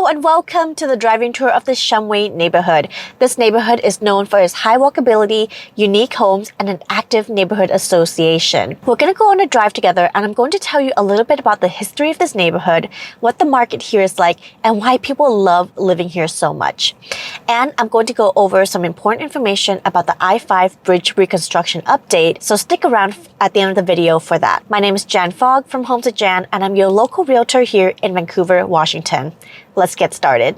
Hello and welcome to the driving tour of the Shumway neighborhood. This neighborhood is known for its high walkability, unique homes, and an active neighborhood association. We're going to go on a drive together and I'm going to tell you a little bit about the history of this neighborhood, what the market here is like, and why people love living here so much. And I'm going to go over some important information about the I-5 Bridge Reconstruction update, so stick around at the end of the video for that. My name is Jan Fogg from Homes with Jan, and I'm your local realtor here in Vancouver, Washington. Let's get started.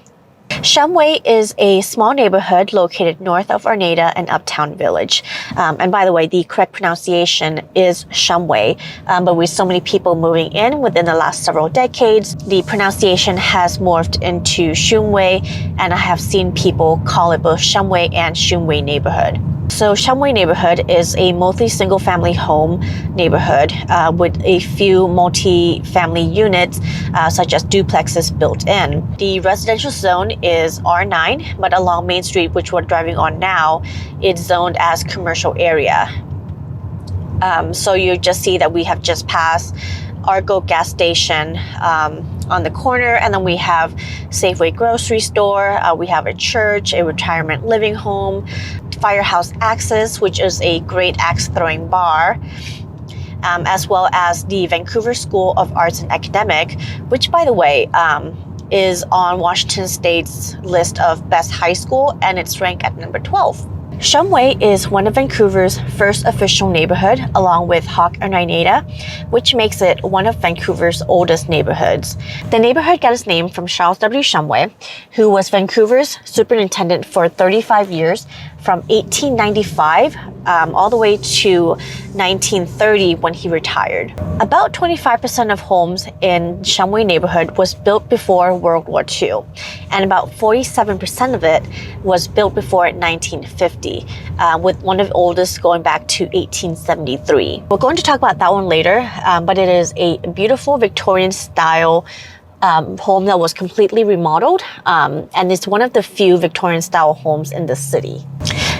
Shumway is a small neighborhood located north of Oneida and Uptown Village. And by the way, the correct pronunciation is Shumway, but with so many people moving in within the last several decades, the pronunciation has morphed into Shumway, and I have seen people call it both Shumway and Shumway neighborhood. So Shumway neighborhood is a mostly single-family home neighborhood with a few multi-family units such as duplexes built in. The residential zone is R9, but along Main Street, which we're driving on now, it's zoned as commercial area. So you just see that we have just passed Argo gas station on the corner, and then we have Safeway grocery store, we have a church, a retirement living home, Firehouse Axis, which is a great axe throwing bar, as well as the Vancouver School of Arts and Academic, which by the way is on Washington State's list of best high school, and it's ranked at number 12. Shumway is one of Vancouver's first official neighborhood, along with Fogg and Oneida, which makes it one of Vancouver's oldest neighborhoods. The neighborhood got its name from Charles W. Shumway, who was Vancouver's superintendent for 35 years, from 1895 all the way to 1930 when he retired. About 25% of homes in Shumway neighborhood was built before World War II, and about 47% of it was built before 1950, with one of the oldest going back to 1873. We're going to talk about that one later, but it is a beautiful Victorian style home that was completely remodeled, and it's one of the few Victorian style homes in the city.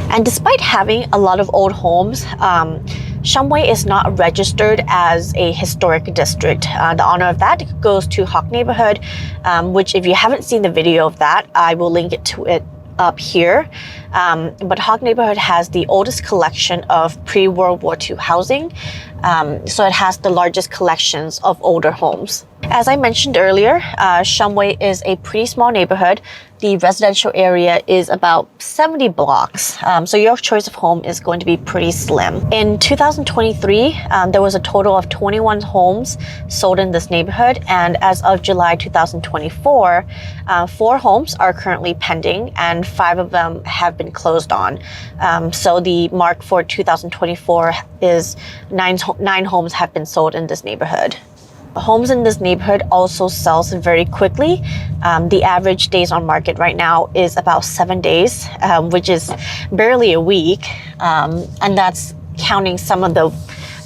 And despite having a lot of old homes, Shumway is not registered as a historic district. The honor of that goes to Fogg neighborhood, which if you haven't seen the video of that, I will link it to it up here. But Fogg neighborhood has the oldest collection of pre-World War II housing, so it has the largest collections of older homes. As I mentioned earlier, Shumway is a pretty small neighborhood. The residential area is about 70 blocks, so your choice of home is going to be pretty slim. In 2023, there was a total of 21 homes sold in this neighborhood, and as of July 2024, 4 homes are currently pending, and 5 of them have been closed on. So the mark for 2024 is 9 homes have been sold in this neighborhood. Homes in this neighborhood also sells very quickly. The average days on market right now is about 7 days, which is barely a week. And that's counting some of the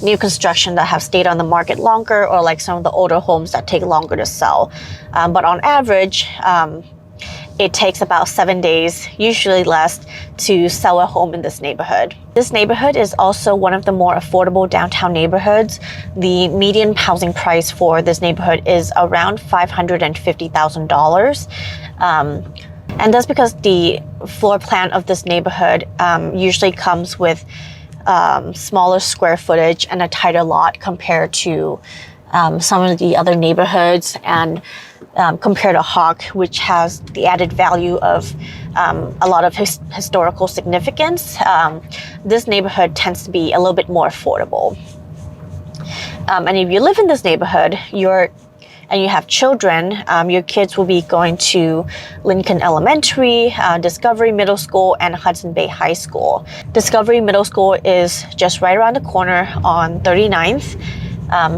new construction that have stayed on the market longer, or like some of the older homes that take longer to sell. But on average, it takes about 7 days, usually less, to sell a home in this neighborhood. This neighborhood is also one of the more affordable downtown neighborhoods. The median housing price for this neighborhood is around $550,000. And that's because the floor plan of this neighborhood usually comes with smaller square footage and a tighter lot compared to some of the other neighborhoods, and compared to Fogg, which has the added value of a lot of historical significance. This neighborhood tends to be a little bit more affordable. And if you live in this neighborhood, and you have children, your kids will be going to Lincoln Elementary, Discovery Middle School, and Hudson Bay High School. Discovery Middle School is just right around the corner on 39th.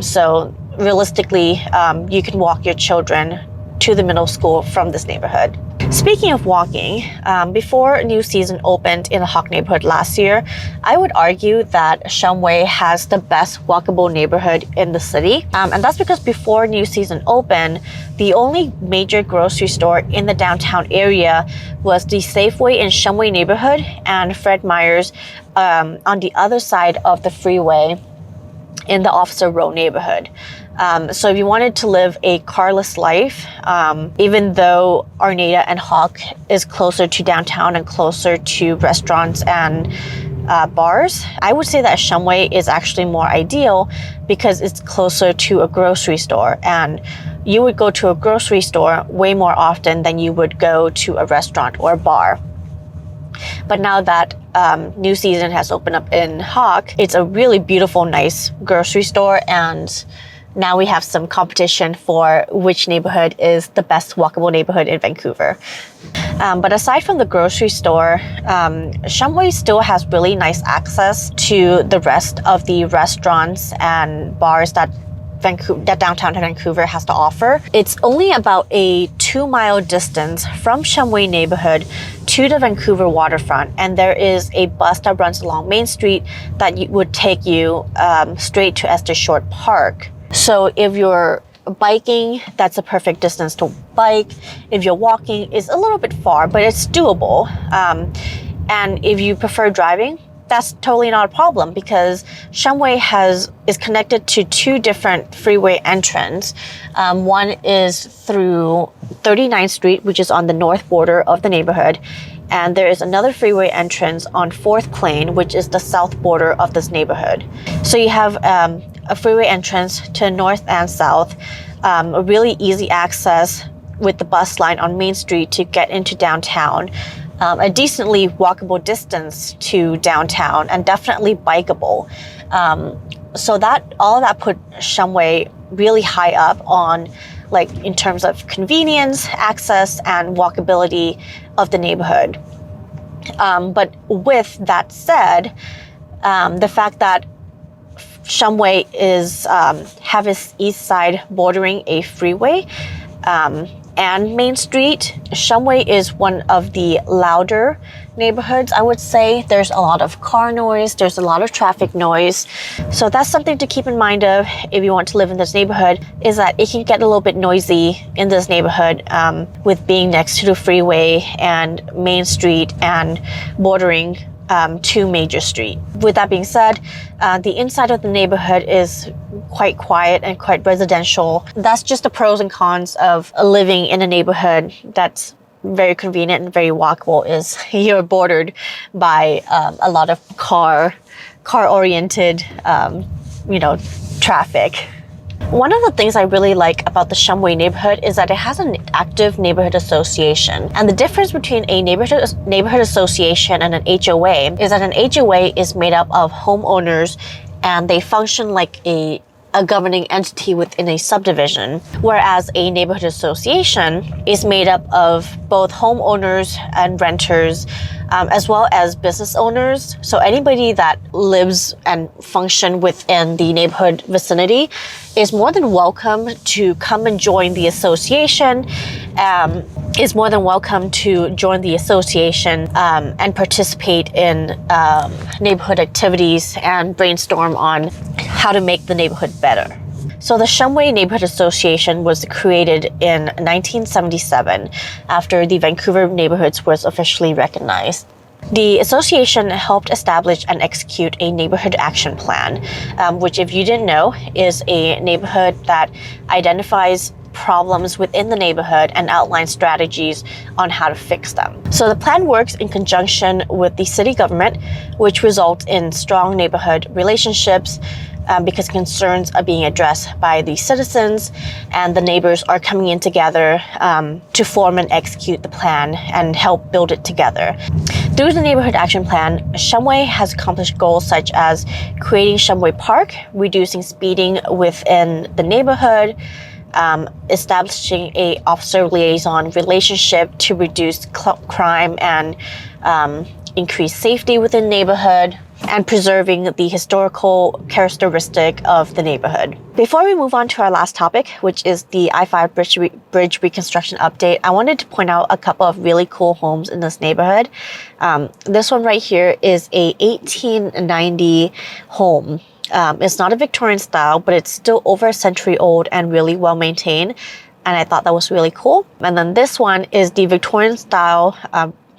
So realistically, you can walk your children to the middle school from this neighborhood. Speaking of walking, before new season opened in the Fogg neighborhood last year, I would argue that Shumway has the best walkable neighborhood in the city. And that's because before new season opened, the only major grocery store in the downtown area was the Safeway in Shumway neighborhood and Fred Meyer's on the other side of the freeway in the Officer Row neighborhood. So if you wanted to live a carless life, even though Arnada and Hawk is closer to downtown and closer to restaurants and bars, I would say that Shumway is actually more ideal because it's closer to a grocery store, and you would go to a grocery store way more often than you would go to a restaurant or a bar. But now that New Season has opened up in Hawk, it's a really beautiful, nice grocery store, and now we have some competition for which neighborhood is the best walkable neighborhood in Vancouver. But aside from the grocery store, Shumway still has really nice access to the rest of the restaurants and bars that downtown Vancouver has to offer. It's only about a 2-mile distance from Shumway neighborhood to the Vancouver waterfront, and there is a bus that runs along Main Street that would take you straight to Esther Short Park. So if you're biking, that's a perfect distance to bike. If you're walking, it's a little bit far, but it's doable. And if you prefer driving, that's totally not a problem because Shumway is connected to 2 different freeway entrances. One is through 39th Street, which is on the north border of the neighborhood. And there is another freeway entrance on 4th Plain, which is the south border of this neighborhood. So you have a freeway entrance to north and south, a really easy access with the bus line on Main Street to get into downtown, a decently walkable distance to downtown, and definitely bikeable. So that all of that put Shumway really high up on, like, in terms of convenience, access, and walkability of the neighborhood. But with that said, the fact that Shumway have its east side bordering a freeway and Main Street, Shumway is one of the louder neighborhoods, I would say. There's a lot of car noise, there's a lot of traffic noise. So that's something to keep in mind of if you want to live in this neighborhood, is that it can get a little bit noisy in this neighborhood with being next to the freeway and Main Street and bordering 2 major streets. With that being said, the inside of the neighborhood is quite quiet and quite residential. That's just the pros and cons of living in a neighborhood that's very convenient and very walkable, is you're bordered by a lot of car-oriented, traffic. One of the things I really like about the Shumway neighborhood is that it has an active neighborhood association. And the difference between a neighborhood association and an HOA is that an HOA is made up of homeowners and they function like a governing entity within a subdivision, whereas a neighborhood association is made up of both homeowners and renters, as well as business owners. So anybody that lives and function within the neighborhood vicinity is more than welcome to come and join the association, is more than welcome to join the association and participate in neighborhood activities and brainstorm on how to make the neighborhood better. So the Shumway Neighborhood Association was created in 1977 after the Vancouver neighborhoods was officially recognized. The association helped establish and execute a neighborhood action plan, which, if you didn't know, is a neighborhood that identifies problems within the neighborhood and outlines strategies on how to fix them. So the plan works in conjunction with the city government, which results in strong neighborhood relationships, because concerns are being addressed by the citizens and the neighbors are coming in together to form and execute the plan and help build it together. Through the Neighborhood Action Plan, Shumway has accomplished goals such as creating Shumway Park, reducing speeding within the neighborhood, establishing a officer liaison relationship to reduce crime and increase safety within the neighborhood, and preserving the historical characteristic of the neighborhood. Before we move on to our last topic, which is the I-5 Bridge Reconstruction update, I wanted to point out a couple of really cool homes in this neighborhood. This one right here is a 1890 home. It's not a Victorian style, but it's still over a century old and really well maintained. And I thought that was really cool. And then this one is the Victorian style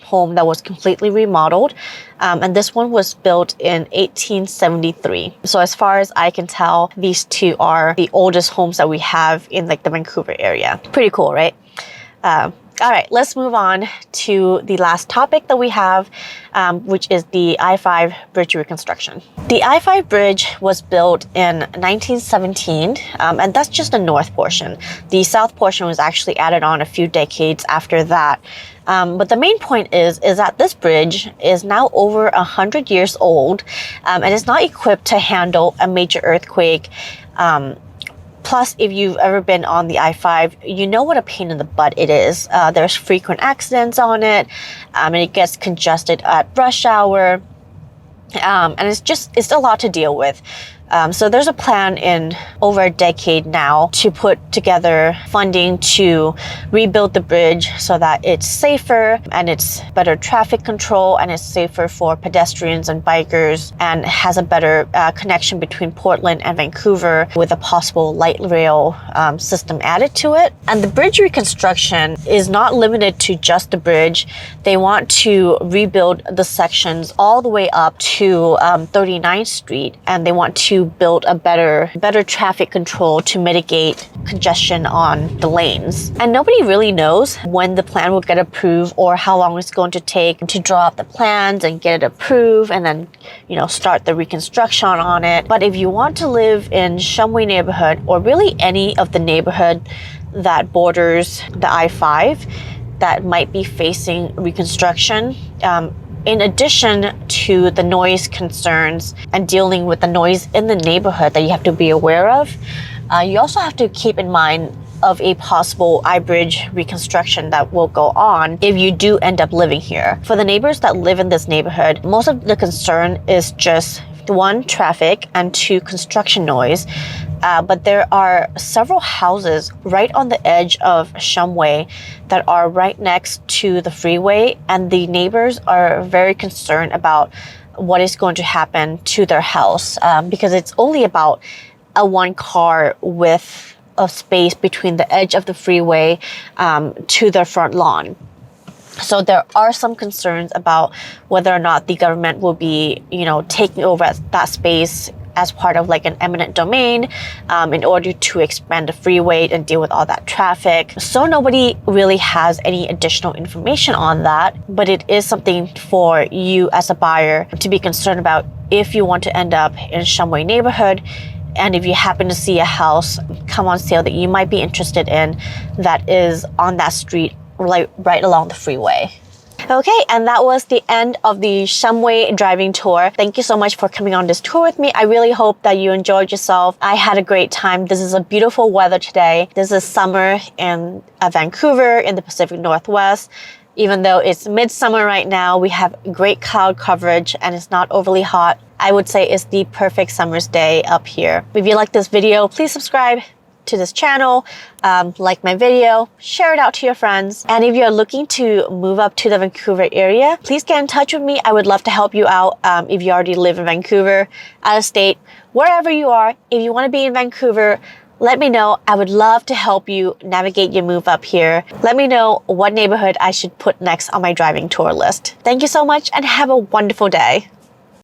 home that was completely remodeled. And this one was built in 1873. So as far as I can tell, these two are the oldest homes that we have in like the Vancouver area. Pretty cool, right? All right, let's move on to the last topic that we have, which is the I-5 Bridge Reconstruction. The I-5 bridge was built in 1917, and that's just the north portion. The south portion was actually added on a few decades after that. But the main point is that this bridge is now over 100 years old, and it's not equipped to handle a major earthquake. Plus, if you've ever been on the I-5, you know what a pain in the butt it is. There's frequent accidents on it, and it gets congested at rush hour. And it's a lot to deal with. So there's a plan in over a decade now to put together funding to rebuild the bridge so that it's safer and it's better traffic control and it's safer for pedestrians and bikers and has a better connection between Portland and Vancouver with a possible light rail system added to it. And the bridge reconstruction is not limited to just the bridge. They want to rebuild the sections all the way up to 39th Street, and they want to build a better traffic control to mitigate congestion on the lanes. And nobody really knows when the plan will get approved or how long it's going to take to draw up the plans and get it approved and then, start the reconstruction on it. But if you want to live in Shumway neighborhood or really any of the neighborhood that borders the I-5 that might be facing reconstruction, in addition to the noise concerns and dealing with the noise in the neighborhood that you have to be aware of, you also have to keep in mind of a possible I-bridge reconstruction that will go on if you do end up living here. For the neighbors that live in this neighborhood, most of the concern is just 1, traffic, and 2, construction noise. But there are several houses right on the edge of Shumway that are right next to the freeway, and the neighbors are very concerned about what is going to happen to their house because it's only about a 1-car width of space between the edge of the freeway to their front lawn. So there are some concerns about whether or not the government will be, taking over that space as part of like an eminent domain in order to expand the freeway and deal with all that traffic. So nobody really has any additional information on that, but it is something for you as a buyer to be concerned about if you want to end up in Shumway neighborhood. And if you happen to see a house come on sale that you might be interested in that is on that street right along the freeway. Okay, and that was the end of the Shumway driving tour. Thank you so much for coming on this tour with me. I really hope that you enjoyed yourself. I had a great time. This is a beautiful weather today. This is summer in Vancouver in the Pacific Northwest. Even though it's midsummer right now, we have great cloud coverage and it's not overly hot. I would say it's the perfect summer's day up here. If you like this video, please subscribe to this channel, like my video, share it out to your friends. And if you're looking to move up to the Vancouver area, please get in touch with me. I would love to help you out if you already live in Vancouver, out of state, wherever you are. If you want to be in Vancouver, let me know. I would love to help you navigate your move up here. Let me know what neighborhood I should put next on my driving tour list. Thank you so much and have a wonderful day.